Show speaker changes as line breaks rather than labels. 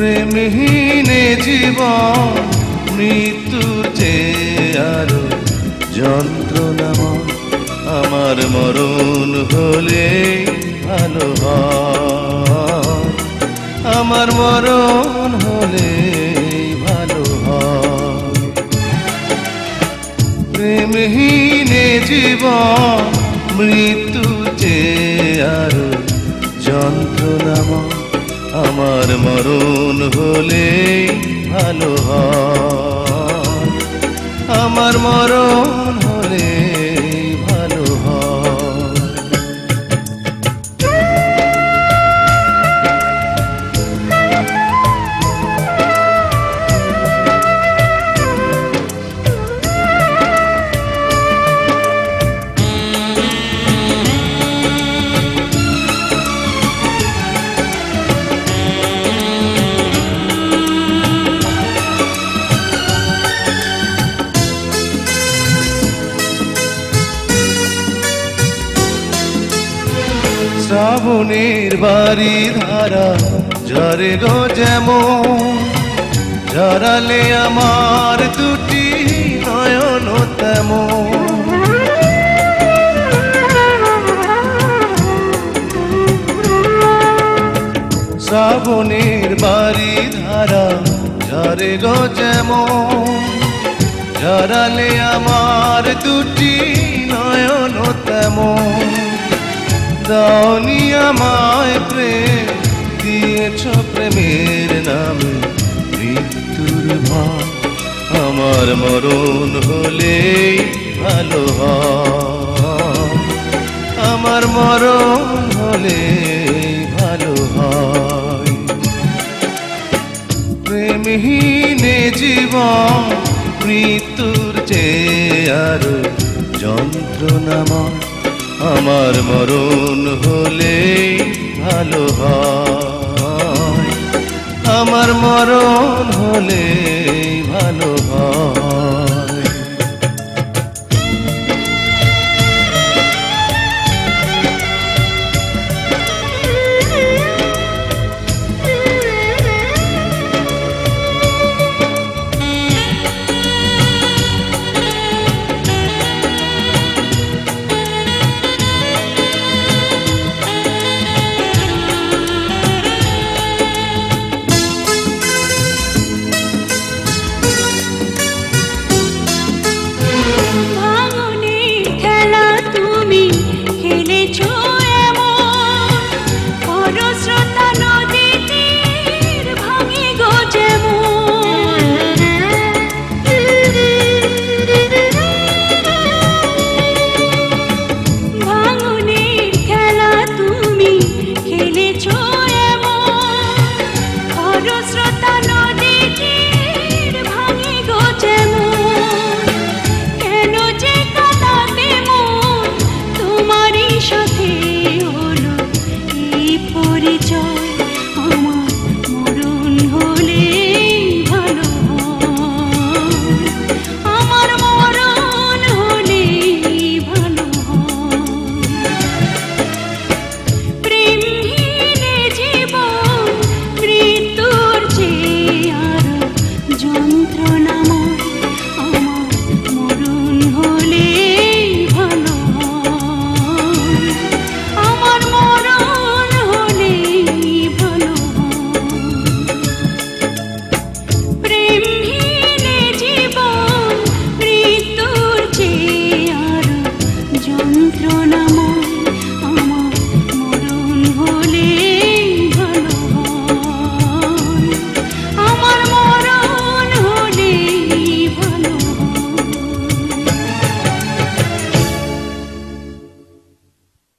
প্রেমহীনে জীবন মৃত্যুর চেয়ে আরো যন্ত্রণাময়। আমার মরণ হলে ভালো হয়, আমার মরণ হলে ভালো হয়। প্রেমহীনে জীবন মৃত্যুর চেয়ে আরো যন্ত্রণাময়। আমার মরণ হলে ভালো হয়, আমার মরণ হলে ভালো হয়। শ্রাবণের বাড়ি ধারা ঝরে গো যেমন, ঝরালে আমার দুটি নয়ন তেমন। শ্রাবণের বাড়ি ধারা ঝরে গো যেমন, ঝরালে আমার দুটি নয়ন তেমন। দাওনি আমায় প্রেম, দিয়েছ প্রেমের নামে মৃত্যুর ভয়। আমার মরণ হলে ভালো হয়, আমার মরণ হলে ভালো হয়। প্রেমহীনে জীবন মৃত্যুর চেয়ে আরো যন্ত্রণাময়। আমার মরণ হলে ভালো হয়, আমার মরণ হলে ভালো হয়।